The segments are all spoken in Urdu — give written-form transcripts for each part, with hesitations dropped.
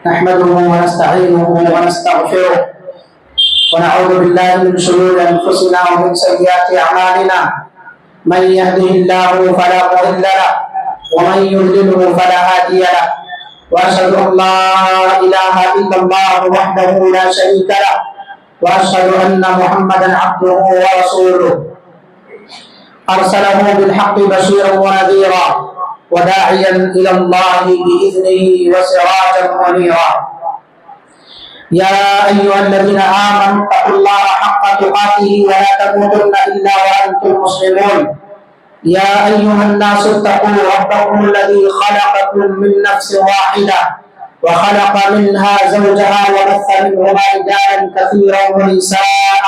نحمده ونستعينه ونستغفره ونعوذ بالله من شرور أنفسنا ومن سيئات أعمالنا من يهده الله فلا مضل له ومن يضلله فلا هادي له وأشهد أن لا إله إلا الله وحده لا شريك له وأشهد أن محمدا عبده ورسوله أرسله بالحق بشيرا ونذيرا وداعيا إلى الله بإذنه وسراجا منيرا يا أيها الذين آمنوا اتقوا الله حق تقاته ولا تموتن إلا وأنتم مسلمون يا أيها الناس اتقوا ربكم الذي خلقكم من نفس واحدة وخلق منها زوجها وبث منهما رجالا كثيرا ونساء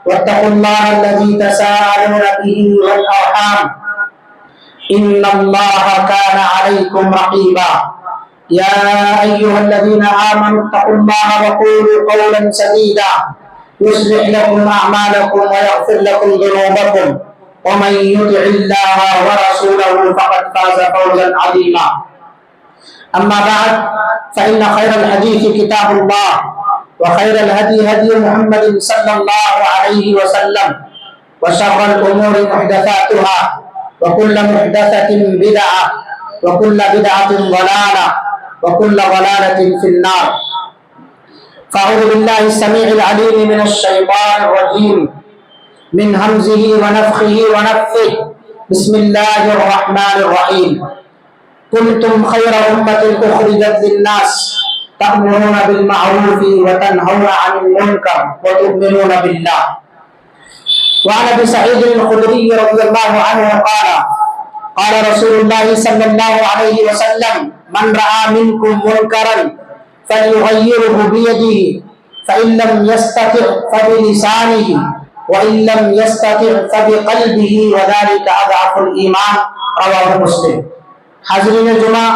واتقوا الله الذي تساءلون به والأرحام إن الله كان عليكم رقيبا يا أيها الذين آمنوا اتقوا الله وقولوا قولا سديدا يصلح لكم أعمالكم ويغفر لكم ذنوبكم ومن يطع الله ورسوله فقد فاز فوزا عظيما أما بعد فإن خير الحديث كتاب الله وخير الهدي هدي محمد صلى الله عليه وسلم وشر الأمور محدثاتها وكل محدثة بدعة وكل بدعة ضلالة وكل ضلالة في النار فأعوذ بالله السميع العليم من الشيطان الرجيم من همزه ونفخه ونفثه بسم الله الرحمن الرحيم كنتم خير أمة أخرجت للناس تأمرون بالمعروف وتنهون عن المنكر وتؤمنون بالله وعن ابي سعيد الخدري رضي الله عنه قال رسول الله صلى الله عليه وسلم من رأى منكم منكرا فليغيره بيده فإن لم يستطع فبلسانه وإن لم يستطع فبقلبه وذلك أضعف الإيمان رواه مسلم. حاضرین جمعہ،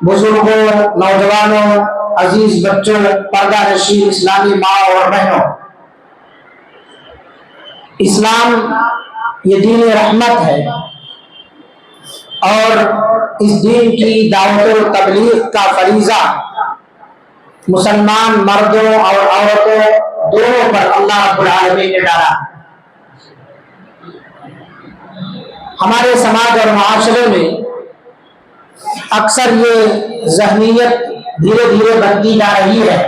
بزرگوں، نوجوانوں، عزیز بچوں، پردہ نشین اسلامی ماں اور بہنوں، اسلام یہ دین رحمت ہے اور اس دین کی دعوت و تبلیغ کا فریضہ مسلمان مردوں اور عورتوں دونوں پر اللہ رب العالمین نے ڈالا. ہمارے سماج اور معاشرے میں اکثر یہ ذہنیت دھیرے دھیرے بنتی جا رہی ہے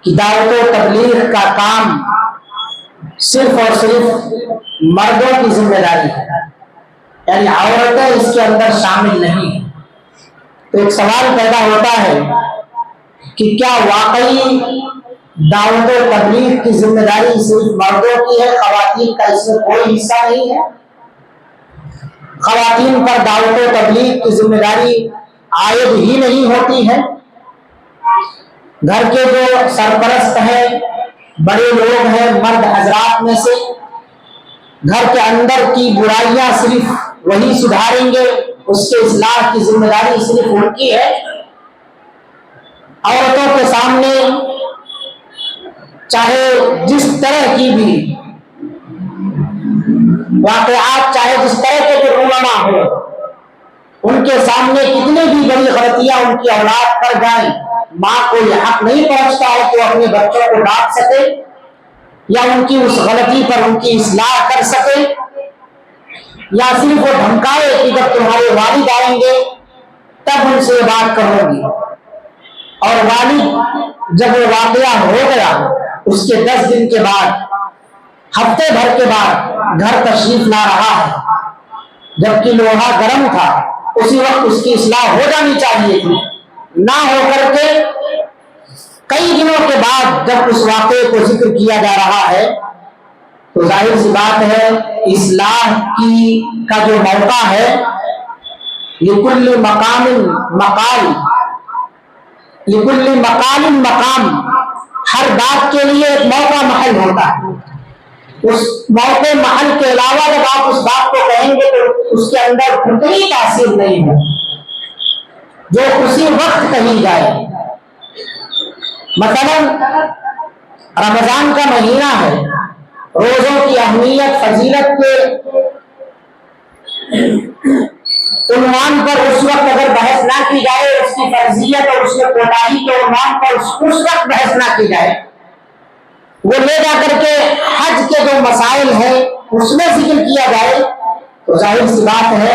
کہ دعوت و تبلیغ کا کام صرف اور صرف مردوں کی ذمہ داری ہے، یعنی عورتیں اس کے اندر شامل نہیں. تو ایک سوال پیدا ہوتا ہے کہ کیا واقعی دعوت و تبلیغ کی ذمہ داری صرف مردوں کی ہے، خواتین کا اس میں کوئی حصہ نہیں ہے؟ خواتین پر دعوت و تبلیغ کی ذمہ داری عائد ہی نہیں ہوتی ہے؟ گھر کے جو سرپرست ہیں، بڑے لوگ ہیں، مرد حضرات میں سے گھر کے اندر کی برائیاں صرف وہی سدھاریں گے، اس کے اصلاح کی ذمہ داری صرف ان کی ہے؟ عورتوں کے سامنے چاہے جس طرح کی بھی واقعات، چاہے جس طرح کے بھی رونما ہو، ان کے سامنے کتنی بھی بڑی غلطیاں ان کی اولاد کر جائیں، ماں کو یہ حق نہیں پہنچتا ہے کہ وہ اپنے بچوں کو ڈانٹ سکے یا ان کی اس غلطی پر ان کی اصلاح کر سکے، یا صرف وہ دھمکائے کہ جب تمہارے والد آئیں گے تب ان سے یہ بات کرو گی، اور والد جب وہ واقعہ ہو گیا اس کے 10 دن کے بعد، ہفتے بھر کے بعد گھر تشریف لا رہا ہے، جبکہ لوہا گرم تھا، اسی وقت اس کی اصلاح ہو جانی چاہیے تھی، نہ ہو کر کے کئی دنوں کے بعد جب اس واقعے کو ذکر کیا جا رہا ہے تو ظاہر سی بات ہے اصلاح کا جو موقع ہے، لکل مقام مقام، ہر بات کے لیے ایک موقع محل ہوتا ہے. اس موقع محل کے علاوہ جب آپ اس بات کو کہیں گے تو اس کے اندر اتنی تاثیر نہیں ہے جو اسی وقت کہی جائے. مثلا رمضان کا مہینہ ہے، روزوں کی اہمیت فضیلت کے عنوان پر اس وقت اگر بحث نہ کی جائے، اس کی فرضیت اور اس میں کوتاہی کے عنوان پر اس وقت بحث نہ کی جائے، وہ لے جا کر کے حج کے جو مسائل ہیں اس میں ذکر کیا جائے، تو ظاہر سی بات ہے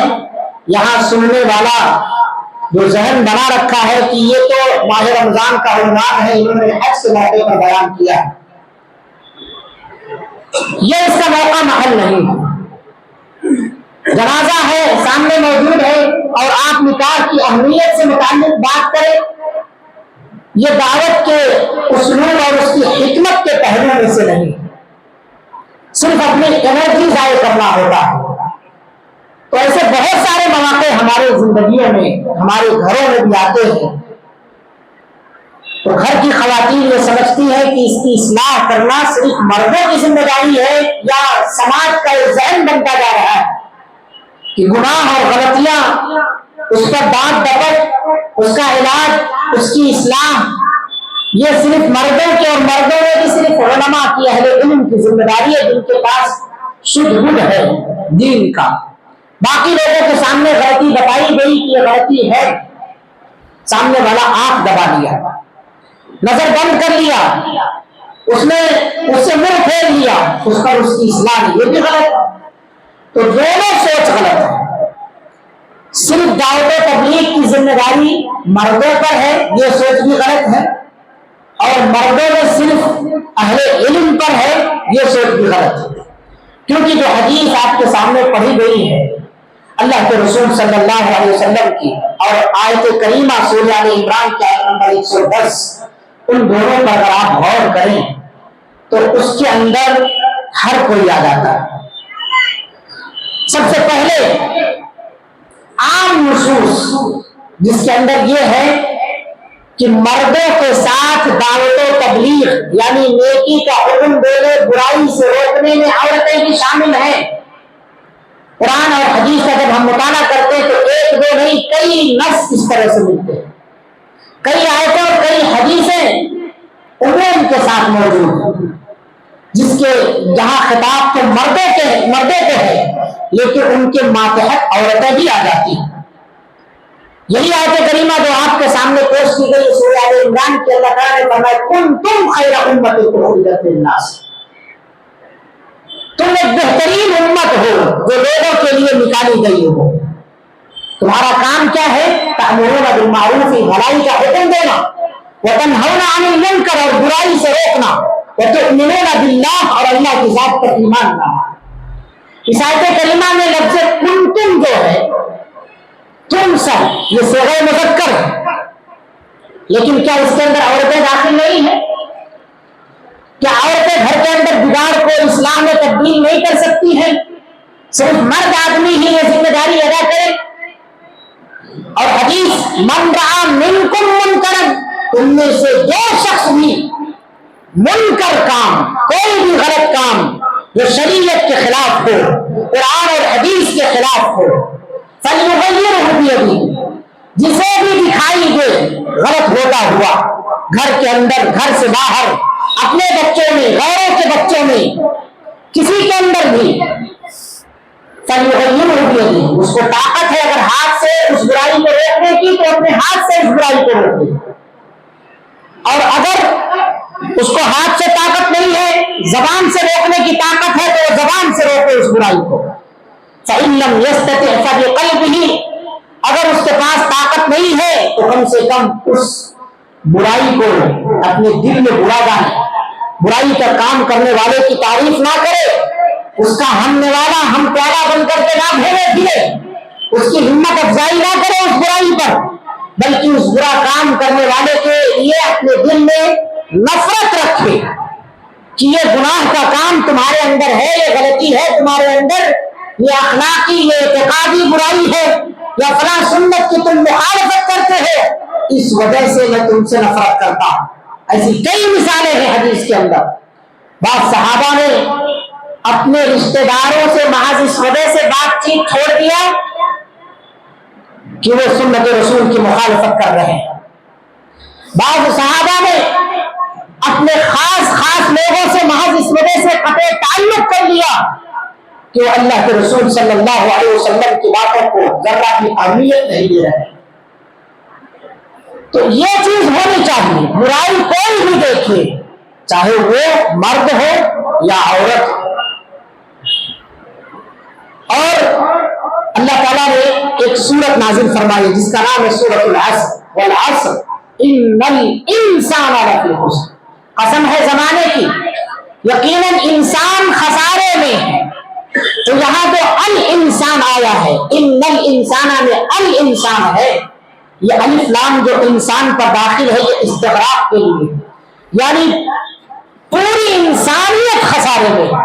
یہاں سننے والا جو ذہن بنا رکھا ہے کہ یہ تو ماہ رمضان کا عنوان ہے، انہوں نے حج کے موقع پر بیان کیا ہے، یہ اس کا موقع محل نہیں ہے۔ جنازہ ہے، سامنے موجود ہے، اور آپ نکاح کی اہمیت سے متعلق بات کریں، یہ دعوت کے اسلوب اور اس کی حکمت کے پہلو میں سے نہیں، صرف اپنی انرجی ضائع کرنا ہوتا ہے۔ تو ایسے بہت سارے مواقع ہمارے زندگیوں میں، ہمارے گھروں میں بھی آتے ہیں، تو گھر کی خواتین یہ سمجھتی ہے کہ اس کی اصلاح کرنا صرف مردوں کی ذمہ داری ہے، یا سماج کا ایک ذہن بنتا جا رہا ہے کہ گناہ اور غلطیاں، اس پر ڈانٹ ڈپٹ، اس کا علاج، اس کی اصلاح، یہ صرف مردوں کے، اور مردوں میں بھی صرف علماء کی، اہل علم کی ذمہ داری ہے جن کے پاس شدھ بدھ ہے دین کا۔ باقی لوگوں کے سامنے غلطی بتائی گئی کہ یہ غلطی ہے، سامنے والا آنکھ دبا دیا، نظر بند کر لیا، اس نے اس سے منہ پھیر لیا، اس پر اس کی اصلاح نہیں، یہ بھی غلط ہے۔ تو دونوں سوچ غلط ہے، صرف دعوت و تبلیغ کی ذمہ داری مردوں پر ہے، یہ سوچ بھی غلط ہے، اور مردوں میں صرف اہل علم پر ہے، یہ سوچ بھی غلط ہے، کیونکہ جو حدیث آپ کے سامنے پڑھی گئی ہے اللہ کے رسول صلی اللہ علیہ وسلم کی، اور آیت کریمہ سورہ آل عمران کی آیت نمبر 110، ان دونوں پر اگر آپ غور کریں تو اس کے اندر ہر کوئی آ جاتا ہے۔ سب سے پہلے عام نصوص جس کے اندر یہ ہے کہ مردوں کے ساتھ دعوت و تبلیغ یعنی نیکی کا حکم دینے، برائی سے روکنے میں عورتیں بھی شامل ہیں۔ قرآن اور حدیث کا جب ہم مطالعہ کرتے ہیں تو ایک دو نہیں، کئی نص اس طرح سے ملتے ہیں، کئی آیتیں اور کئی حدیثیں عموم کے ساتھ موجود ہیں، جس کے جہاں خطاب تو مردوں کو ہے، لیکن ان کے ماتحت عورتیں بھی آ جاتی ہیں۔ یہی آیت کریمہ جو آپ کے سامنے پیش کی گئی سورہ آل عمران کی، اللہ تعالیٰ نے فرمایا کنتم خیر امۃ اخرجت للناس، تم ایک بہترین امت ہو جو لوگوں کے لیے نکالی گئی ہو۔ تمہارا کام کیا ہے؟ تأمرون بالمعروف، بھلائی کا حکم دینا، وتنہون عن المنکر، اور برائی سے روکنا، وتؤمنون باللہ، اور اللہ کی ذات پر ایمان لانا۔ اس آیت کریمہ میں لفظ کنتم جو ہے، تم سب، یہ صیغہ مذکر ہے، لیکن کیا اس کے اندر عورتیں داخل نہیں ہیں؟ کیا عورتیں گھر کے اندر بگاڑ کو اصلاح میں تبدیل نہیں کر سکتی ہیں؟ صرف مرد آدمی ہی یہ ذمہ داری ادا کرے؟ اور حدیث من رأى منکم منکرا، تم میں سے جو شخص بھی منکر کام، کوئی بھی غلط کام جو شریعت کے خلاف ہو، قرآن اور حدیث کے خلاف ہو، فلیغیرہ بیدہ، جسے بھی دکھائی دے غلط ہوتا ہوا، گھر کے اندر، گھر سے باہر، اپنے بچوں میں، غیروں کے بچوں میں، کسی کے اندر بھی، فلیغیرہ بیدہ، اس کو طاقت ہے اگر ہاتھ سے اس برائی کو روکنے کی تو اپنے ہاتھ سے اس برائی کو روک دے، اور اگر اس کو ہاتھ سے طاقت نہیں ہے، زبان سے روکنے کی طاقت ہے تو زبان سے روکے اس برائی کو۔ فَإِن لَّمْ يَسْتَطِعْ فَبِقَلْبِهِ، اگر اس کے پاس طاقت نہیں ہے تو کم سے کم اس برائی کو اپنے دل میں برا جانے، برائی کا کام کرنے والے کی تعریف نہ کرے، اس کا ہم نوالا، ہم پیارا بن کر کے نہ گھومے پھرے، اس کی ہمت افزائی نہ کرے اس برائی پر، بلکہ اس برا کام کرنے والے کے لیے اپنے دل میں نفرت رکھے کہ یہ گناہ کا کام تمہارے اندر ہے، یہ غلطی ہے تمہارے اندر، یہ اخلاقی، یہ اعتقادی برائی ہے، یا فلاں سنت کی تم مخالفت کرتے ہو، اس وجہ سے میں تم سے نفرت کرتا ہوں۔ ایسی کئی مثالیں ہیں حدیث کے اندر۔ بعض صحابہ نے اپنے رشتہ داروں سے محض اس وجہ سے بات چیت چھوڑ دیا کہ وہ سنت رسول کی مخالفت کر رہے ہیں۔ بعض صحابہ نے اپنے خاص لوگوں سے محض اس وجہ سے قطع تعلق کر لیا کہ وہ اللہ کے رسول صلی اللہ علیہ وسلم کی باتوں کو ذرا بھی اہمیت نہیں دے رہے. تو یہ چیز ہونی چاہیے. برائی کوئی بھی دیکھے, چاہے وہ مرد ہو یا عورت. اور اللہ تعالیٰ نے ایک سورت نازل فرمائی جس کا نام ہے سورۃ العصر. والعصر ان الانسان لفی خسر. قسم ہے زمانے کی, یقیناً انسان خسارے میں ہے. تو یہاں تو الانسان آیا ہے, ان الانسان میں الانسان ہے. یہ الف لام جو انسان پر داخل ہے یہ استغراق کے لیے, یعنی پوری انسانیت خسارے میں.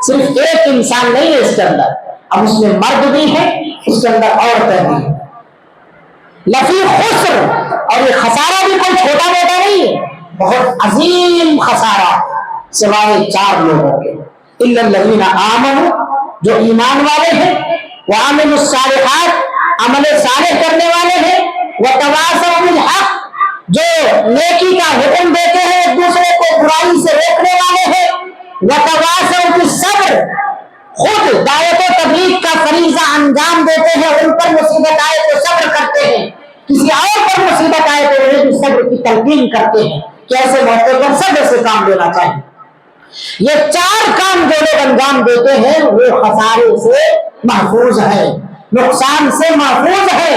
صرف ایک انسان نہیں ہے اس کے اندر, اب اس میں مرد بھی ہے, اس کے اندر عورتیں بھی ہیں. لفی خسر, اور یہ خسارہ بھی کوئی چھوٹا موٹا نہیں ہے, بہت عظیم خسارہ, سوائے 4 لوگوں کے. الا الذین آمنوا, جو ایمان والے ہیں, وعملوا الصالحات, عمل صالح کرنے والے ہیں, وتواصوا بالحق, جو نیکی کا حکم دیتے ہیں, ایک دوسرے کو برائی سے روکنے والے ہیں, وتواصوا بالصبر, خود دعوت و تبلیغ کا فریضہ انجام دیتے ہیں, ان پر مصیبت آئے تو صبر کرتے ہیں, کسی اور پر مصیبت آئے تو انہیں بھی صبر کی تلقین کرتے ہیں کہ ایسے موقع پر صبر سے کام لینا چاہیے. یہ 4 کام جو لوگ انجام دیتے ہیں وہ خسارے سے محفوظ ہے, نقصان سے محفوظ ہے.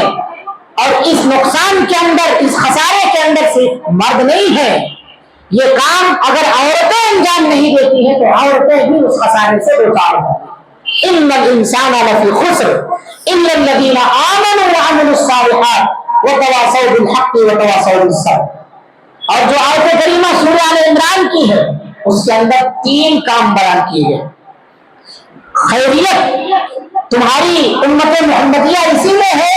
اور اس نقصان کے اندر, اس خسارے کے اندر صرف مرد نہیں ہے. یہ کام اگر عورتیں انجام نہیں دیتی ہیں تو عورتیں بھی اس خسارے سے دوچار ہوں. ان الانسان لفی خسر الا الذین آمنوا وعملوا الصالحات وتواصوا بالحق وتواصوا بالصبر. اور جو آیت کریمہ سورہ آل عمران کی ہے اس کے اندر 3 کام بیان کیے گئے. خیریت تمہاری امت محمدیہ اسی میں ہے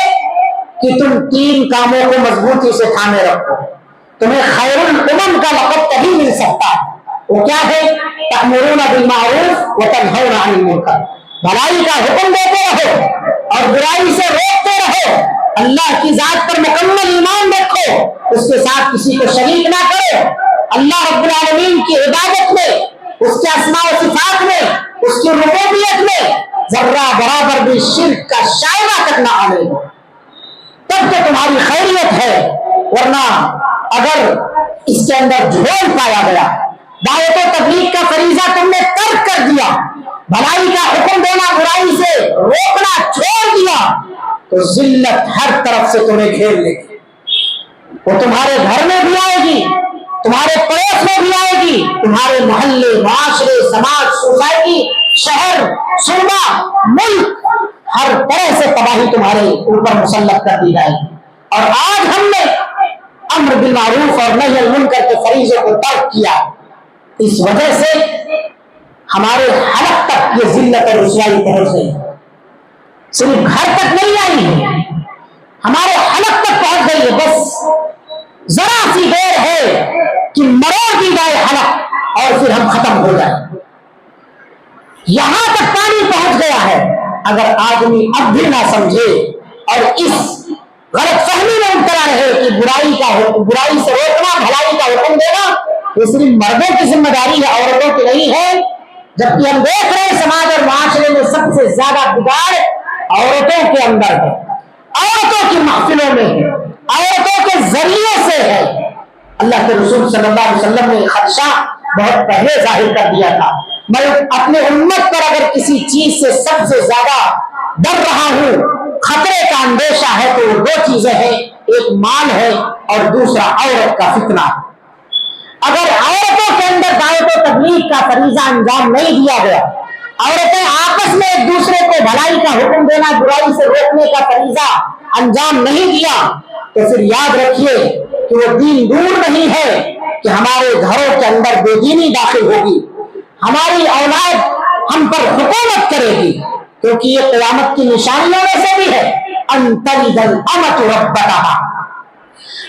کہ تم 3 کاموں کو مضبوطی سے تھامے رکھو. تمہیں خیر الامم کا لقب تبھی مل سکتا ہے. وہ کیا ہے؟ تأمرون بالمعروف وتنہون عن المنکر, بھلائی کا حکم دیتے رہو اور برائی سے روکتے رہو. اللہ کی ذات پر مکمل ایمان رکھو, اس کے ساتھ کسی کو شریک نہ کرو. اللہ رب العالمین کی عبادت میں, اس کے اسماء و صفات میں, اس کی ربوبیت میں ذرہ برابر بھی شرک کا شائبہ تک نہ آنے دو, تب تو تمہاری خیریت ہے. ورنہ اگر اس کے اندر جھول پایا گیا, دعوت و تبلیغ کا فریضہ تم نے ترک کر دیا, بھلائی کا حکم دینا برائی سے روکنا چھوڑ دیا, تو ذلت ہر طرف سے تمہیں گھیر لے گی. وہ تمہارے گھر میں بھی آئے گی, تمہارے پڑوس میں بھی آئے گی, تمہارے محلے, معاشرے, سماج, سوسائٹی, شہر, صوبہ, ملک, ہر طرح سے تباہی تمہارے اوپر مسلط کر دی جائے گی. اور آج ہم نے امر بالمعروف اور نہی عن المنکر کے فریضے کو ترک کیا, اس وجہ سے ہمارے حلق تک یہ ذلت اور رسوائی پہنچ گئی. صرف گھر تک نہیں آئی ہے, ہمارے حلق تک پہنچ گئی ہے. بس ذرا سی دیر ہے کہ مروڑ دی جائے حلق اور پھر ہم ختم ہو جائیں. یہاں تک پانی پہنچ گیا ہے. اگر آدمی اب بھی نہ سمجھے اور اس غلط فہمی میں مبتلا رہے کہ برائی سے روکنا, بھلائی کا حکم دینا یہ صرف مردوں کی ذمہ داری ہے, عورتوں کی نہیں ہے, جبکہ ہم دیکھ رہے ہیں سماج اور معاشرے میں سب سے زیادہ بگاڑ عورتوں کے اندر ہے, عورتوں کی محفلوں میں ہے, عورتوں کے ذریعے سے ہے. اللہ کے رسول صلی اللہ علیہ وسلم نے خدشہ بہت پہلے ظاہر کر دیا تھا, میں اپنے امت پر اگر کسی چیز سے سب سے زیادہ ڈر رہا ہوں, خطرے کا اندیشہ ہے, تو وہ 2 چیزیں ہیں, ایک مال ہے اور دوسرا عورت کا فتنہ. اگر عورتوں کے اندر دعوت و تبلیغ کا فریضہ انجام نہیں دیا گیا, عورتیں آپس میں ایک دوسرے کو بھلائی کا حکم دینا, برائی سے روکنے کا فریضہ انجام نہیں دیا, تو پھر یاد رکھیے کہ وہ دین دور نہیں ہے کہ ہمارے گھروں کے اندر بے دینی داخل ہوگی, ہماری اولاد ہم پر حکومت کرے گی. کیونکہ یہ قیامت کی نشانیوں میں سے بھی ہے, ان تلد الامۃ ربتہا,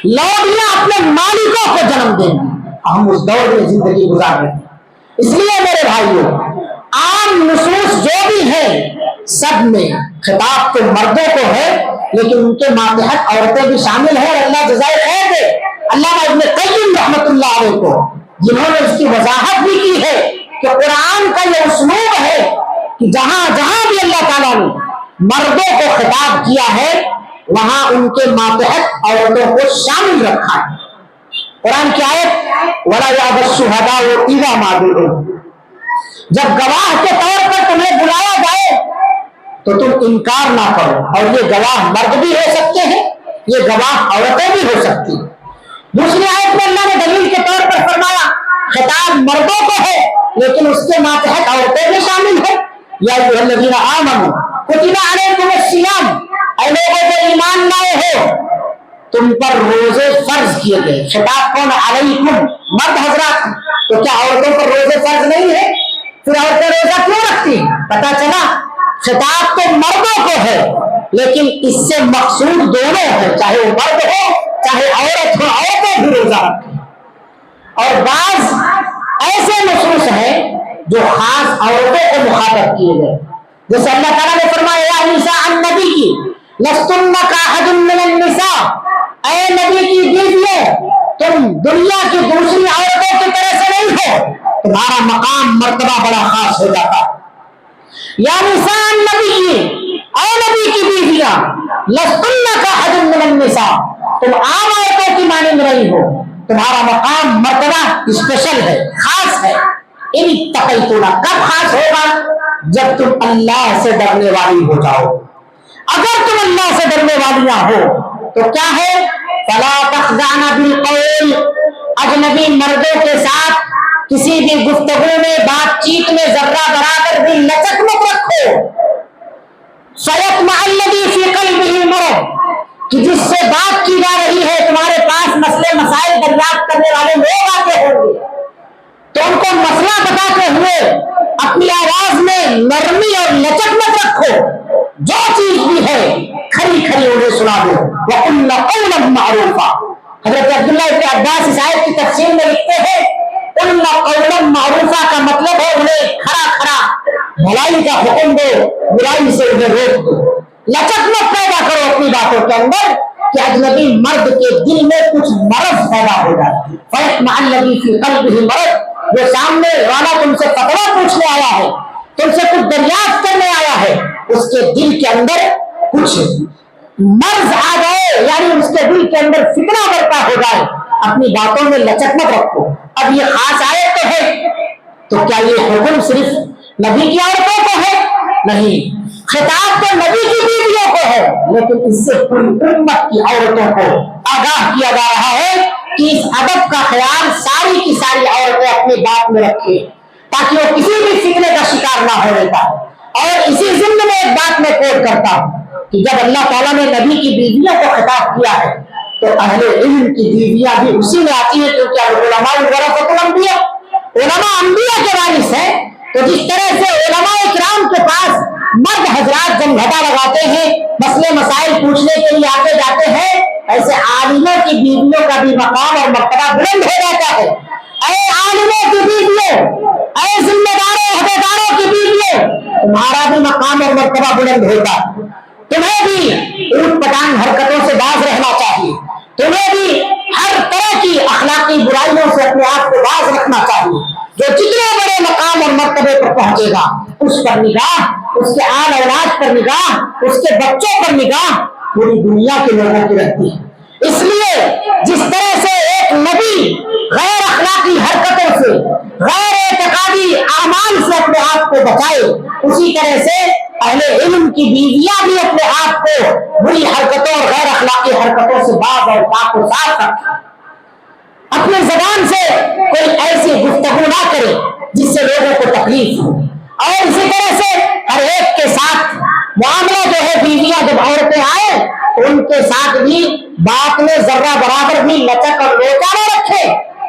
لوڈیاں اپنے مالکوں کو جنم دیں گی. ہم اس دور میں زندگی گزار رہے ہیں. اس لیے میرے بھائیوں, عام نصوص جو بھی ہیں سب میں خطاب تو مردوں کو ہے, لیکن ان کے ماتحت عورتیں بھی شامل ہیں. اور اللہ جزائے خیر دے علامہ ابن قیم رحمۃ اللہ علیہ کو, جنہوں نے اس کی وضاحت بھی کی ہے کہ قرآن کا یہ اسلوب ہے کہ جہاں جہاں بھی اللہ تعالیٰ نے مردوں کو خطاب کیا ہے وہاں ان کے ماتحت عورتوں کو شامل رکھا ہے. قرآن کی آیت وَلَا يَأْبَ الشُّهَدَاءُ إِذَا مَا دُعُوا، جب گواہ کے طور پر تمہیں بلایا جائے تو تم انکار نہ کرو. اور یہ گواہ مرد بھی ہو سکتے ہیں، یہ گواہ عورتیں بھی ہو سکتی ہیں. دوسری آیت میں اللہ نے دلیل کے طور پر فرمایا خطاب مردوں کو ہے لیکن اس کے ماتحت عورتیں بھی شامل ہیں. یا ایھا الذین آمنوا کتب علیکم الصیام، اے لوگوں جو ایمان لائے ہو تم پر روزے فرض کیے گئے. خطاب کون؟ علیکم، مرد حضرات. تو کیا عورتوں پر روزے فرض نہیں ہے؟ پھر عورتیں روزہ کیوں رکھتی ہیں؟ پتا چلا خطاب تو مردوں کو ہے لیکن اس سے مقصود دونوں ہے، چاہے وہ مرد ہو چاہے عورت ہو، عورتیں بھی روزہ رکھیں. اور بعض ایسے نصوص ہیں جو خاص عورتوں کو مخاطب کیے گئے، جیسے اللہ تعالیٰ نے فرمایا یا نساء النبی کی لستن کاحد من النساء، اے نبی کی بیویوں تم دنیا کی دوسری عورتوں کی طرح سے نہیں ہو، تمہارا مقام مرتبہ بڑا خاص ہو جاتا ہے. یا نساء النبی کی، اے نبی کی بیویاں لستن کاحد من النساء، تم عام عورتوں کی مانند نہیں ہو، تمہارا مقام مرتبہ اسپیشل ہے، خاص ہے. ان اتقیتن، کب خاص ہوگا؟ جب تم اللہ سے ڈرنے والی ہو جاؤ. اگر تم اللہ سے ڈرنے والیاں ہو تو کیا ہے؟ فلا تخضعن بالقول، اجنبی مردوں کے ساتھ کسی بھی گفتگو میں بات چیت میں ذرہ برابر بھی لچک مت رکھو. فیطمع الذی فی قلبہ مرض، کہ جس سے بات کی جا رہی ہے تمہارے پاس مسئلے مسائل دریافت کرنے والے لوگ آتے ہوں گے تو ان کو مسئلہ بتاتے ہوئے اپنی آواز میں نرمی اور لچک مت رکھو. جو چیز بھی ہے کھری کھری انہیں سنا دو. وَقُلْنَ قَوْلًا مَعْرُوفًا، حضرت عبداللہ ابن عباس اس آیت کی تفسیر میں لکھتے ہیں قُلْنَ قَوْلًا مَعْرُوفًا کا مطلب ہے انہیں کھڑا کھڑا بھلائی کا حکم دو، برائی سے انہیں روک دو. لچک مت پیدا کرو اپنی باتوں کے اندر کہ اجنبی مرد کے دل میں کچھ مرض پیدا ہو جائے. فَيَطْمَعَ الَّذِي فِي قَلْبِهِ مَرَضٌ، جو سامنے والا تم سے فتویٰ پوچھنے آیا ہے، تم سے کچھ دریافت کرنے آیا ہے، اس کے دل کے اندر کچھ مرض آ جائے، یعنی اس کے دل کے اندر فتنہ برپا ہو جائے. اپنی باتوں میں لچک مت رکھو. اب یہ خاص آیت تو ہے تو کیا یہ حکم صرف نبی کی عورتوں کو ہے؟ نہیں، خطاب تو نبی کی بیویوں کو ہے لیکن اس سے پوری امت کی عورتوں کو آگاہ کیا جا رہا ہے کہ اس ادب کا خیال ساری کی ساری عورتیں اپنی بات میں رکھیں تاکہ وہ کسی بھی فتنے کا شکار نہ ہو رہتا. اور اسی ضمن میں ایک بات میں کوٹ کرتا ہوں کہ جب اللہ تعالیٰ نے نبی کی بیویوں کو خطاب کیا ہے تو اہل علم کی بیویاں بھی اسی میں آتی ہیں کیونکہ علماء ورثۃ الانبیاء، علماء انبیاء کے وارث ہیں. تو جس طرح سے علماء کرام کے پاس مرد حضرات جب گھٹا لگاتے ہیں مسئلے مسائل پوچھنے کے لیے آتے جاتے ہیں، ایسے عالموں کی بیویوں کا بھی مقام اور مرتبہ بلند ہو جاتا ہے. اے عالموں کی بیویوں، اے ذمہ داروں عہدیداروں کی بیویوں، تمہارا بھی مقام اور مرتبہ بلند ہوتا ہے. تمہیں بھی اونٹ پٹانگ حرکتوں سے باز رہنا چاہیے، تمہیں بھی ہر طرح کی اخلاقی برائیوں سے اپنے آپ کو باز رکھنا چاہیے. جو جتنے بڑے مقام اور مرتبے پر پہنچے گا اس پر نگاہ، اس کے آل اولاد پر نگاہ، اس کے بچوں پر نگاہ پوری دنیا کے لوگوں کی رہتی ہے. اس لیے جس طرح سے ایک نبی غیر اخلاقی حرکتوں سے، غیر اعتقادی اعمال سے اپنے آپ کو بچائے، اسی طرح سے اہل علم کی بیویاں بھی اپنے آپ کو بری حرکتوں اور غیر اخلاقی حرکتوں سے باز اور پاک و صاف رکھیں. اپنے زبان سے کوئی ایسی گفتگو نہ کرے جس سے لوگوں کو تکلیف ہو. اور اسی طرح سے ہر ایک کے ساتھ معاملہ جو ہے، بیویاں جب عورتیں آئے تو ان کے ساتھ بھی بات میں ذرہ برابر بھی لچک اور لوچا نہ رکھے،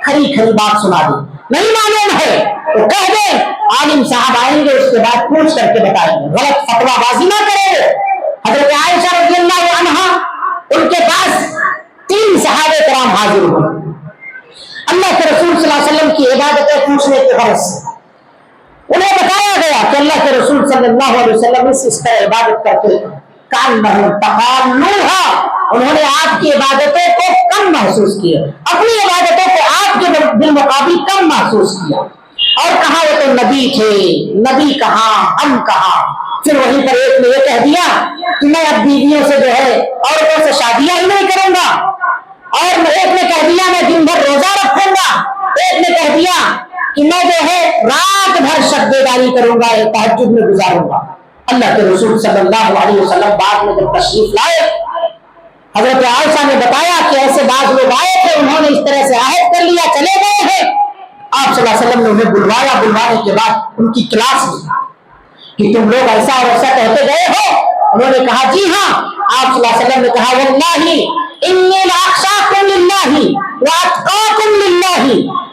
کھری کھری بات سنا دی. نہیں معلوم ہے تو کہہ دیں، عالم صاحب آئیں گے اس کے بعد پوچھ کر کے بتائیں گے، غلط فتویٰ بازی نہ کریں گے. حضرت عائشہ رضی اللہ عنہا، ان کے پاس 3 صحابہ کرام حاضر ہوئے اللہ کے رسول صلی اللہ علیہ وسلم کی عبادتیں پوچھنے کے غرض سے. انہیں بتایا گیا کہ اللہ کے رسول صلی اللہ علیہ وسلم اس طرح عبادت کرتے ہیں. انہوں نے آپ کی عبادتوں کو کم محسوس کیا، اپنی عبادتوں کو آپ کے بالمقابل کم محسوس کیا. اور کہا وہ تو نبی تھے، نبی کہاں ہم کہاں۔ پھر وہیں پر ایک نے یہ کہہ دیا کہ میں اب بیویوں سے جو ہے عورتوں سے شادیاں ہی نہیں کروں گا، اور ایک نے کہہ دیا میں دن بھر روزہ رکھوں گا، ایک نے کہہ دیا کہ میں جو ہے رات بھر شب بیداری کروں گا، تہجد میں گزاروں گا۔ اللہ کے رسول صلی اللہ علیہ وسلم بعد میں جب تشریف لائے، حضرت عائشہ نے بتایا کہ ایسے بعض لوگ آئے تھے، انہوں نے اس طرح سے عہد کر لیا، چلے گئے ہیں۔ آپ صلی اللہ علیہ وسلم نے انہیں بلوایا، بلوانے کے بعد ان کی کلاس لی کہ تم لوگ ایسا اور ایسا کہتے گئے ہو۔ انہوں نے کہا جی ہاں۔ آپ صلی اللہ علیہ وسلم نے کہا واللہ انی لاخشاکم للہ واتقاکم للہ،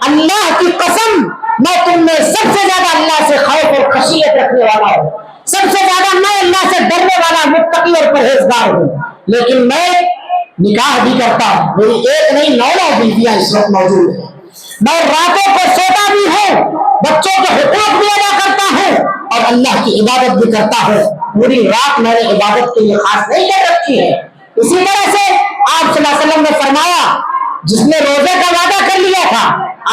اللہ کی قسم میں تم میں سب سے زیادہ اللہ سے خوف اور خشیت رکھنے والا ہوں، سب سے زیادہ میں اللہ سے ڈرنے والا متقی اور پرہیزگار ہوں، لیکن میں نکاح بھی کرتا ہوں، میری ایک نہیں 9 بیویاں اس وقت موجود ہیں، میں راتوں کو سوتا بھی ہوں، بچوں کے حقوق بھی ادا کرتا ہوں اور اللہ کی عبادت بھی کرتا ہوں۔ پوری رات میں نے عبادت کے لیے خاص نہیں کر رکھی ہے۔ اسی طرح سے آپ صلی اللہ علیہ وسلم نے فرمایا جس نے روزے کا وعدہ کر لیا تھا،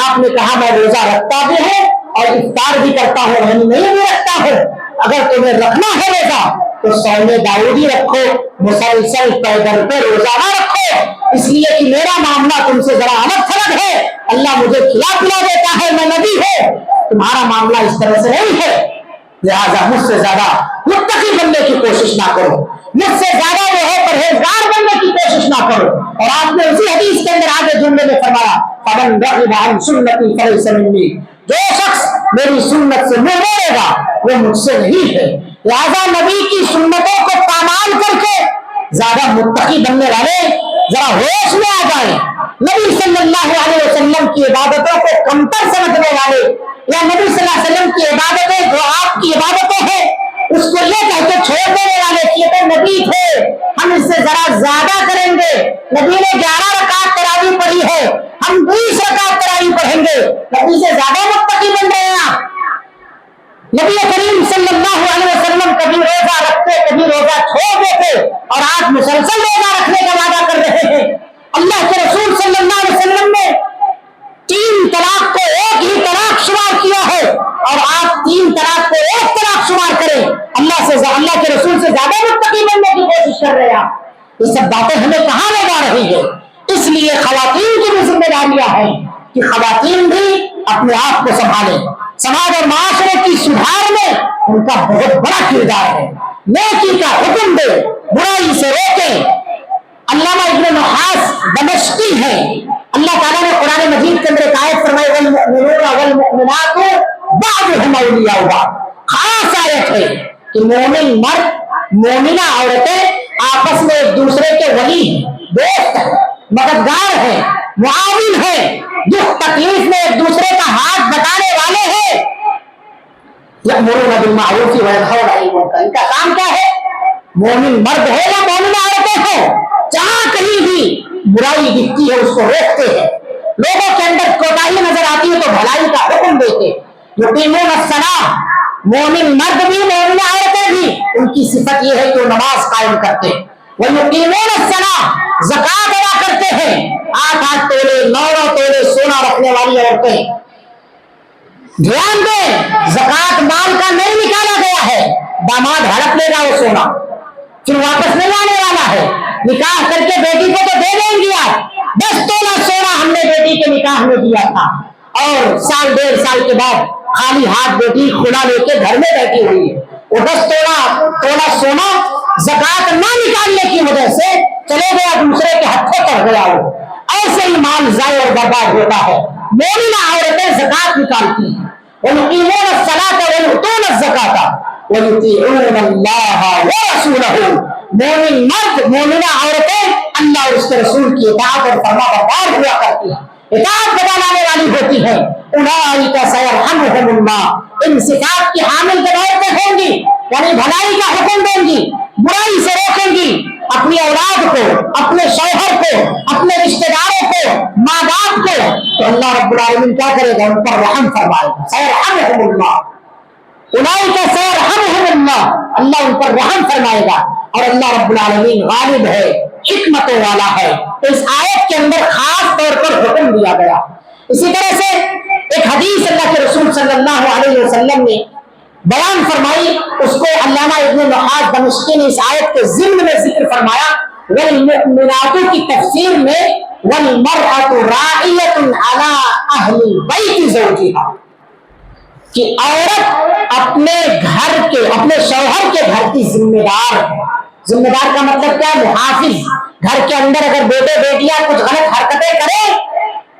آپ نے کہا میں روزہ رکھتا بھی ہوں اور افطار بھی کرتا ہوں، یعنی نہیں بھی رکھتا ہوں۔ اگر تمہیں رکھنا ہے روزہ تو صوم داؤدی رکھو، مسلسل پیدل پہ روزہ نہ رکھو، اس لیے کہ میرا معاملہ تم سے ذرا الگ تھلگ ہے، اللہ مجھے کھلا پلا دیتا ہے، میں نبی ہوں، تمہارا معاملہ اس طرح سے نہیں ہے، لہذا مجھ سے زیادہ متقی بننے کی کوشش نہ کرو، مجھ سے زیادہ جو ہے پرہیزگار بننے کی کوشش نہ کرو۔ اور آپ نے اسی حدیث کے اندر آگے جملے میں فرمایا فمن رغب عن سنتی فلیس منی، جو شخص میری سنت سے منہ موڑے گا وہ مجھ سے نہیں ہے۔ لہذا نبی کی سنتوں کو پامال کر کے زیادہ متقی بننے والے ذرا ہوش میں آ جائیں، نبی صلی اللہ علیہ وسلم کی عبادتوں کو کمتر سمجھنے والے یا نبی صلی اللہ علیہ وسلم کی عبادتیں جو آپ کی عبادتیں ہیں اس کو یہ کہہ کے چھوڑ دینے والے کہ یہ تو نبی تھے، ہم اس سے ذرا زیادہ کریں گے، نبی نے 11 رکعت تراویح پڑھی ہے، ہم 20 رکعت تراویح پڑھیں گے، نبی سے زیادہ متقی بن رہے ہیں آپ۔ نبی کریم صلی اللہ علیہ وسلم کبھی روزہ رکھتے کبھی روزہ چھوڑ دیتے اور آپ مسلسل روزہ رکھنے کا وعدہ کر رہے ہیں۔ اللہ کے رسول صلی اللہ علیہ وسلم نے 3 طلاق کو ایک ہی طلاق شمار کیا ہے اور آپ 3 طلاق کو ایک طلاق شمار کریں، اللہ کے رسول سے زیادہ متقی بننے کی کوشش کر رہے ہیں آپ۔ یہ سب باتیں ہمیں کہاں لے جا رہی ہے؟ اس لیے خواتین کی بھی ذمہ داریاں ہیں کہ خواتین بھی اپنے آپ کو سنبھالیں، سماج اور معاشرے کی سدھار میں ان کا بہت بڑا کردار ہے، نیکی کا حکم دے، برائی سے روکیں۔ علامہ ابن نحاس دمشقی ہے، اللہ تعالیٰ نے قرآن مجید کے اندر ایک آیت فرمائی والمؤمنون والمؤمنات بعضهم اولیاء بعض، خاص آیت ہے کہ مومن مرد مومنہ عورتیں آپس میں ایک دوسرے کے ولی ہیں، دوست ہیں، مددگار ہیں، معاون ہیں، دکھ تکلیف میں ایک دوسرے کا ہاتھ بٹانے والے ہیں۔ یأمرون بالمعروف وینہون عن المنکر، ان کا کام کیا ہے؟ مومن مرد ہو یا مومنہ عورتیں ہو، جہاں کہیں بھی برائی دکھتی ہے اس کو روکتے ہیں، لوگوں کے اندر کوتاہی نظر آتی ہے تو بھلائی کا حکم دیتے۔ یقیمون الصلاۃ، مومن مرد بھی مومنہ عورتیں بھی ان کی صفت یہ ہے کہ وہ نماز قائم کرتے ہیں، وَيُقِيمُونَ الصَّلَاةَ، زکات ادا کرتے ہیں، 8 تولے 9 تولے سونا رکھنے والی عورتیں۔ دھیان دیں زکات مال کا نہیں نکالا گیا ہے، داماد ہڑپ لے گا وہ سونا پھر واپس نہیں آنے والا ہے، نکاح کر کے بیٹی کو تو دے دیں گے آپ، 10 تولہ سونا ہم نے بیٹی کے نکاح میں دیا تھا اور سال 1.5 سال کے بعد خالی ہاتھ بیٹی کھلا لے کے گھر میں بیٹھی ہوئی ہے، وہ 10 تولہ سونا زکات نہ نکالنے کی وجہ سے چلے گیا دوسرے کے ہاتھوں پر گیا، وہ ایسے ہی مال ضائع اور برباد ہوتا ہے۔ مومنہ عورتیں زکات نکالتی ہیں، وَيُقِيمُونَ الصَّلَاةَ وَيُؤْتُونَ الزَّكَاةَ وَيُطِيعُونَ اللَّهَ وَرَسُولَهُ، مومن مرد مومنہ عورتیں اللہ اور اس کے رسول کی اطاعت اور فرما بردار ہوا کرتی ہیں، اطاعت بجا لانے والی ہوتی ہیں۔ اولئک سیرحمهم اللہ، ان صفات کی حامل جب عورتیں ہوں گی یعنی بھلائی کا حکم دیں گی، برائی سے روکیں گی، اپنی اولاد کو، اپنے شوہر کو، اپنے رشتہ داروں کو، ماں باپ کو، تو اللہ رب العالمین کیا کرے گا؟ ان پر رحم فرمائے گا، سیرحمهم اللہ، اولئک سیرحمهم اللہ، اللہ ان پر رحم فرمائے گا۔ اور اللہ رب العالمین غالب ہے، حکمتوں والا ہے، تو اس آیت کے اندر خاص طور پر حکم دیا گیا۔ اسی طرح سے ایک حدیث اللہ کے رسول صلی اللہ علیہ وسلم نے بیان فرمائی، اس کو علامہ ابن نحاس دمشقی نے اس آیت کے ضمن میں ذکر فرمایا، والمؤمنات کی تفسیر میں والمرأة راعیۃ علی اہل بیت زوجها، کہ عورت اپنے گھر کے، اپنے شوہر کے گھر کی ذمہ دار ہے۔ ذمہ دار کا مطلب کیا ہے؟ محافظ۔ گھر کے اندر اگر بیٹے بیٹیاں کچھ غلط حرکتیں کریں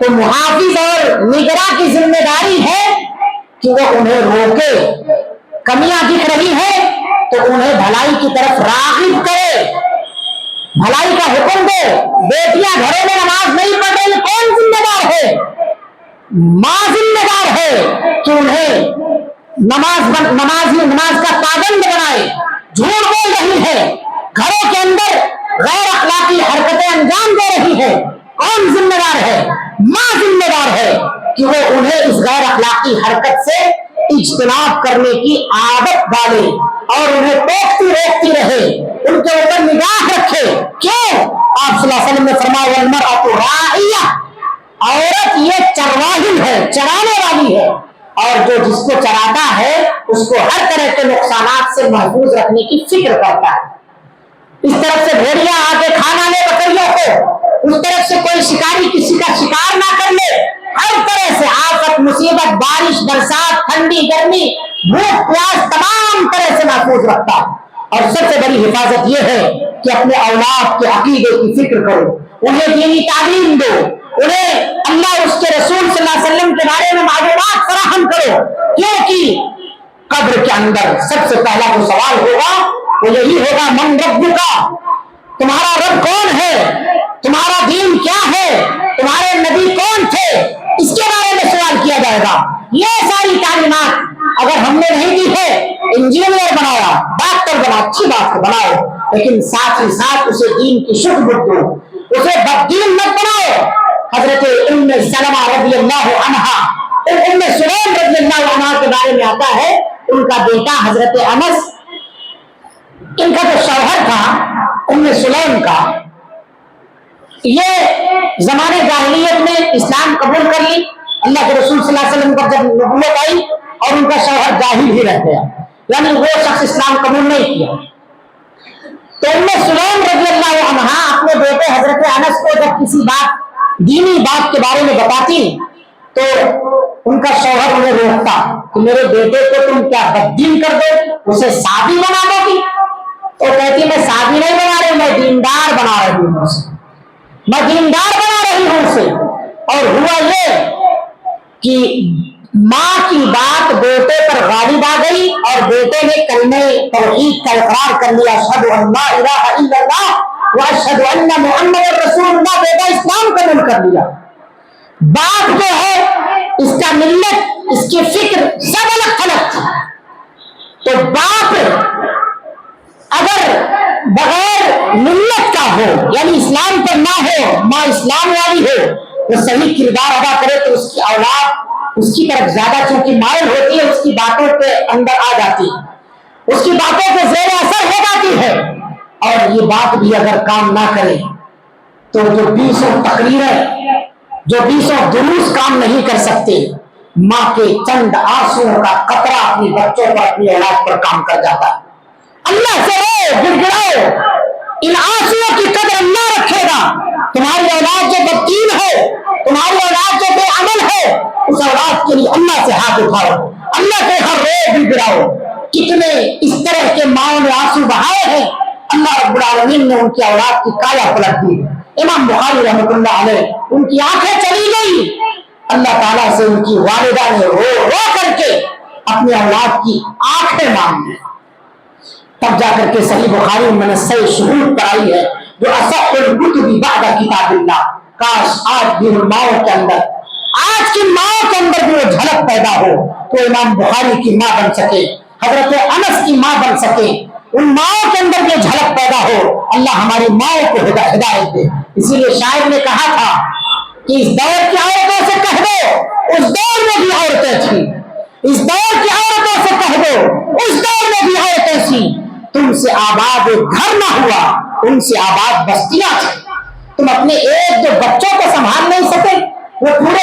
تو محافظ اور نگراں کی ذمہ داری ہے کہ وہ انہیں روکے، کمیاں دکھ رہی ہیں تو انہیں بھلائی کی طرف راغب کرے، بھلائی کا حکم دے۔ بیٹیاں گھروں میں نماز نہیں پڑھ رہی، کون ذمہ دار ہے؟ ماں ذمہ دار ہے کہ انہیں نماز کا پابند بنائے۔ جھوٹ بول رہی ہے، گھروں کے اندر غیر اخلاقی حرکتیں انجام دے رہی ہے، کون ذمہ دار ہے؟ ماں ذمہ دار ہے کہ وہ انہیں اس غیر اخلاقی حرکت سے اجتناب کرنے کی عادت ڈالے اور انہیں ٹوکتی روکتی رہے، ان کے اوپر نگاہ رکھے۔ کیوں؟ آپ صلی اللہ علیہ وسلم نے فرمایا والمرأة راعیہ، عورت یہ چرواہی ہے، چرانے والی ہے، اور جو جس کو چراتا ہے اس کو ہر طرح کے نقصانات سے محفوظ رکھنے کی فکر کرتا ہے۔ اس طرف سے بھیڑیا آ کے کھانا لے بکریوں کو، اس طرف سے کوئی شکاری کسی کا شکار نہ کر لے، ہر طرح سے آفت مصیبت، بارش برسات، ٹھنڈی گرمی، بھوک پیاس، تمام طرح سے محفوظ رکھتا ہے۔ اور سب سے بڑی حفاظت یہ ہے کہ اپنے اولاد کے عقیدے کی فکر کرو، انہیں دینی تعلیم دو، انہیں اللہ اس کے رسول صلی اللہ علیہ وسلم کے بارے میں معلومات فراہم کرو، کیونکہ قبر کے اندر سب سے پہلا جو سوال ہوگا وہ یہی ہوگا من ربک، تمہارا رب کون ہے، تمہارا دین کیا ہے، تمہارے نبی کون تھے، اس کے بارے میں سوال کیا جائے گا۔ یہ ساری تعلیمات اگر ہم نے نہیں دی ہے، انجینئر بنایا، ڈاکٹر بنا، اچھی بات ہے بناؤ، لیکن ساتھ ہی ساتھ اسے دین کی شہرت دو، اسے بددین مت بناؤ۔ حضرت ام سلمہ رضی اللہ عنہا، ام سلیم رضی اللہ عنہا کے بارے میں آتا ہے، ان کا بیٹا حضرت انس، ان کا جو شوہر تھا ام سلیم کا، یہ زمانے جاہلیت میں اسلام قبول کر لی، اللہ کے رسول صلی اللہ علیہ وسلم پر جب نبوت آئی اور ان کا شوہر جاہل ہی رہ گیا، یعنی وہ شخص اسلام قبول نہیں کیا، تو ام سلیم رضی اللہ عنہا اپنے بیٹے حضرت انس کو جب کسی بات دینی بات کے بارے میں بتاتی تو ان کا شوہر انہیں روکتا کہ میرے بیٹے کو تم کیا بددین کر دو، اسے سادی بنا دو گی؟ تو کہتی میں سادی نہیں بنا رہی، میں دیندار بنا رہی ہوں اسے، میں دیندار بنا رہی ہوں اسے۔ اور ہوا یہ کہ ماں کی بات بیٹے پر غالب آ گئی اور بیٹے نے کلمہ توحید کا اقرار کر لیا، اشہد ان لا الہ الا اللہ واشہد ان محمد رسول اللہ، بیٹا اسلام قبول کر لیا۔ باپ جو ہے اس کا ملت، اس کی فکر سب الگ الگ تھا، تو باپ اگر بغیر ملت کا ہو یعنی اسلام پر نہ ہو، ماں اسلام والی ہو، وہ صحیح کردار ادا کرے تو اس کی اولاد اس کی طرف زیادہ چونکہ مائل ہوتی ہے، اس کی باتوں کے اندر آ جاتی ہے، اس کی باتوں پہ زیر اثر ہو جاتی ہے، اور یہ بات بھی اگر کام نہ کرے تو جو 20 تقریریں، جو 20 دروس کام نہیں کر سکتے، ماں کے چند آنسوؤں کا قطرہ اپنی بچوں پر، اپنی اولاد پر کام کر جاتا ہے۔ اللہ سے رو، گر گڑاؤ، ان آنسوؤں کی قدر اللہ رکھے گا۔ تمہاری اولاد جو بددین ہے، تمہاری اولاد جو بے عمل ہے، اس اولاد کے لیے اللہ سے ہاتھ اٹھاؤ، اللہ کے ہر رو گر گڑاؤ۔ کتنے اس طرح کے ماؤں نے آنسو بہائے ہیں، اللہ رب العالمین نے ان کی اولاد کی کایا پلٹ دی۔ امام بخاری رحمۃ اللہ علیہ، ان کی آنکھیں چلی گئی، اللہ تعالیٰ سے ان کی والدہ نے رو رو کر کے اپنی اولاد کی آنکھیں مانگی، تب جا کر کے صحیح بخاری میں نے صحیح شہود کرائی ہے، جو اصح الکتب بعد کتاب اللہ۔ کاش آج بھی ان ماؤں کے اندر، آج کی ماؤں کے اندر بھی وہ جھلک پیدا ہو تو امام بخاری کی ماں بن سکے، حضرت انس کی ماں بن سکے، ان ماؤں کے اندر یہ جھلک پیدا ہو۔ اللہ ہماری ماؤں کو ہدایت دے۔ اسی لیے شاعر نے کہا تھا کہ اس دور کی عورتوں سے کہہ دو اس دور میں بھی عورتیں تھیں، اس دور کی عورتوں سے کہہ دو اس دور میں بھی عورتیں تھیں، تم سے آباد گھر نہ ہوا، ان سے آباد بستیاں تھیں۔ تم اپنے ایک دو بچوں کو سنبھال نہیں سکے، وہ پورے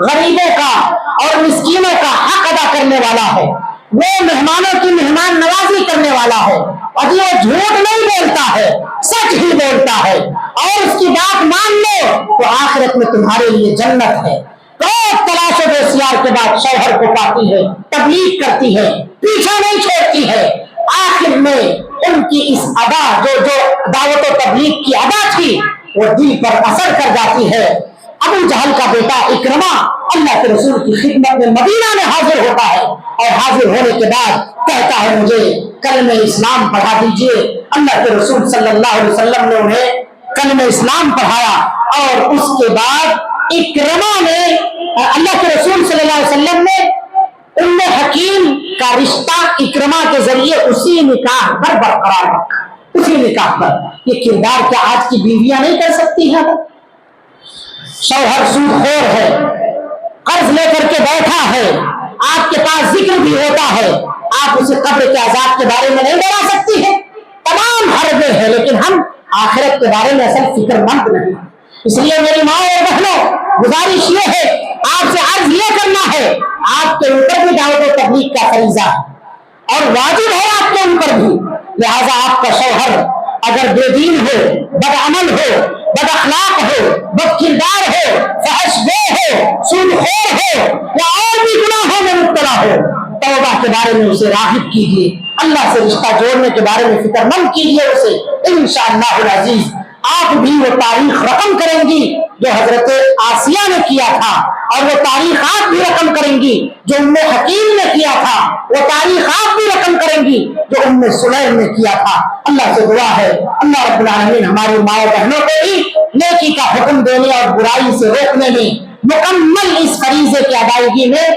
غریبوں کا اور مسکینوں کا حق ادا کرنے والا ہے، وہ مہمانوں کی مہمان نوازی کرنے والا ہے، اور وہ جھوٹ نہیں بولتا ہے، سچ ہی بولتا ہے، اور اس کی بات مان لو تو آخرت میں تمہارے لیے جنت ہے۔ بہت تلاش و بسیار کے بعد شوہر کو پاتی ہے، تبلیغ کرتی ہے، پیچھا نہیں چھوڑتی ہے، آخر میں ان کی اس ادا جو دعوت و تبلیغ کی ادا تھی وہ دل پر اثر کر جاتی ہے۔ ابو جہل کا بیٹا اکرمہ اللہ کے رسول کی خدمت میں مدینہ میں حاضر ہوتا ہے، اور حاضر ہونے کے بعد کہتا ہے مجھے کلمہ اسلام پڑھا دیجئے۔ اللہ کے رسول صلی اللہ علیہ وسلم نے انہیں کلمہ اسلام پڑھایا، اور اس کے بعد اکرمہ نے اللہ کے رسول صلی اللہ علیہ وسلم نے ام حکیم کا رشتہ اکرمہ کے ذریعے اسی نکاح پر برقرار رکھا، اسی نکاح پر۔ یہ کردار کیا آج کی بیویاں نہیں کر سکتی ہیں؟ شوہر سود خور ہے، قرض لے کر کے بیٹھا ہے، آپ کے پاس ذکر بھی ہوتا ہے، آپ اسے قبر کے عذاب کے بارے میں نہیں ڈرا سکتی ہے؟ تمام حربے ہیں، لیکن ہم آخرت کے بارے میں اصل فکر مند نہیں۔ اس لیے میری ماں اور بہنوں، گزارش یہ ہے، آپ سے عرض یہ کرنا ہے، آپ کے اوپر بھی دعوت و تبلیغ کا فریضہ ہے اور واجب ہے آپ کے اوپر بھی، لہذا آپ کا شوہر اگر بے دین ہو، بد عمل ہو، بد اخلاق ہو، بد کردار ہو، فحش گو ہو، سود خور ہو، یا اور بھی گناہوں میں مبتلا ہو، توبہ کے بارے میں اسے راغب کیجیے، اللہ سے رشتہ جوڑنے کے بارے میں فکر مند کیجیے اسے، انشاءاللہ العزیز آپ بھی وہ تاریخ رقم کریں گی جو حضرت آسیہ نے کیا تھا، اور وہ تاریخ آپ بھی رقم کریں گی جو ام حکیم نے کیا تھا، وہ تاریخ آپ بھی رقم کریں گی جو ام سلیم نے کیا تھا۔ اللہ سے دعا ہے اللہ رب العالمین ہماری ماں بہنوں کو بھی نیکی کا حکم دینے اور برائی سے روکنے میں مکمل اس فریضے کی ادائیگی میں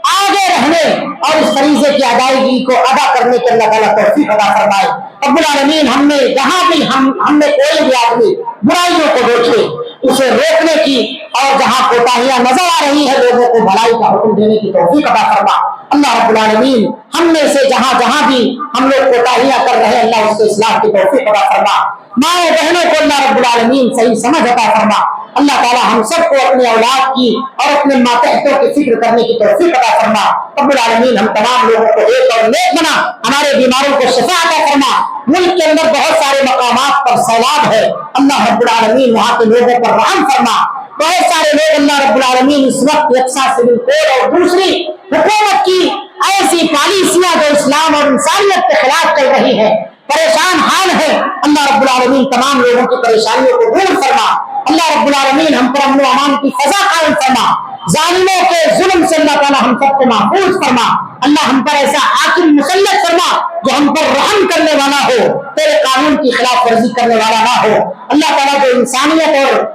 آگے رہنے اور اس فریضے کی ادائیگی کو ادا کرنے کے اللہ تعالیٰ توفیق عطا فرمائے۔ رب العالمین ہم نے جہاں بھی ہم نے کوئی بھی آدمی برائیوں کو دیکھے اسے روکنے کی، اور جہاں کوتاہیاں نظر آ رہی ہیں لوگوں کو بھلائی کا حکم دینے کی توفیق عطا فرما۔ اللہ رب العالمین ہم میں سے جہاں بھی ہم لوگ کوتاہیاں کر رہے ہیں اللہ اس کے اصلاح کی توفیق عطا فرما۔ ماں بہنوں کو اللہ رب العالمین صحیح سمجھ عطا فرما۔ اللہ تعالیٰ ہم سب کو اپنے اولاد کی اور اپنے ماتحتوں کی فکر کرنے کی توفیق عطا فرما۔ رب العالمین ہم تمام لوگوں کو ایک اور نیک بنا، ہمارے بیماروں کو شفا عطا فرما۔ ملک کے اندر بہت سارے مقامات پر سیلاب ہے، اللہ رب العالمین وہاں کے لوگوں پر رحم فرما۔ بہت سارے لوگ اللہ رب العالمین اس وقت یکساں سول کوڈ اور دوسری حکومت کی ایسی پالیسیاں جو اسلام اور انسانیت کے خلاف چل رہی ہے پریشان حال ہے، اللہ رب العالمین تمام لوگوں کی پریشانیوں کو دور فرما۔ اللہ رب العالمین ہم پر امن و امان کی فضا قائم فرما، ظالموں کے ظلم سے اللہ تعالیٰ ہم سب کو محفوظ فرما۔ اللہ ہم پر ایسا حاکم مسلط فرما جو ہم پر رحم کرنے والا ہو، تیرے قانون کی خلاف ورزی کرنے والا نہ ہو۔ اللہ تعالیٰ جو انسانیت اور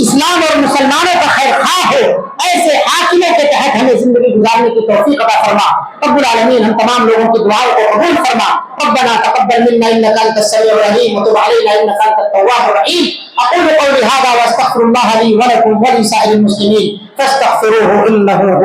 اسلام اور مسلمانوں کا خیر خواہ ہو، ایسے حاکموں کے تحت ہمیں زندگی گزارنے کی توفیق عطا فرما۔ رب العالمین ہم تمام لوگوں کی دعاؤں کو قبول فرما۔ ربنا تقبل منا انك انت السميع العليم وتب علينا انك انت التواب الرحيم۔ اقول قولي هذا واستغفر الله لي ولكم ولسائر المسلمين فاستغفروه انه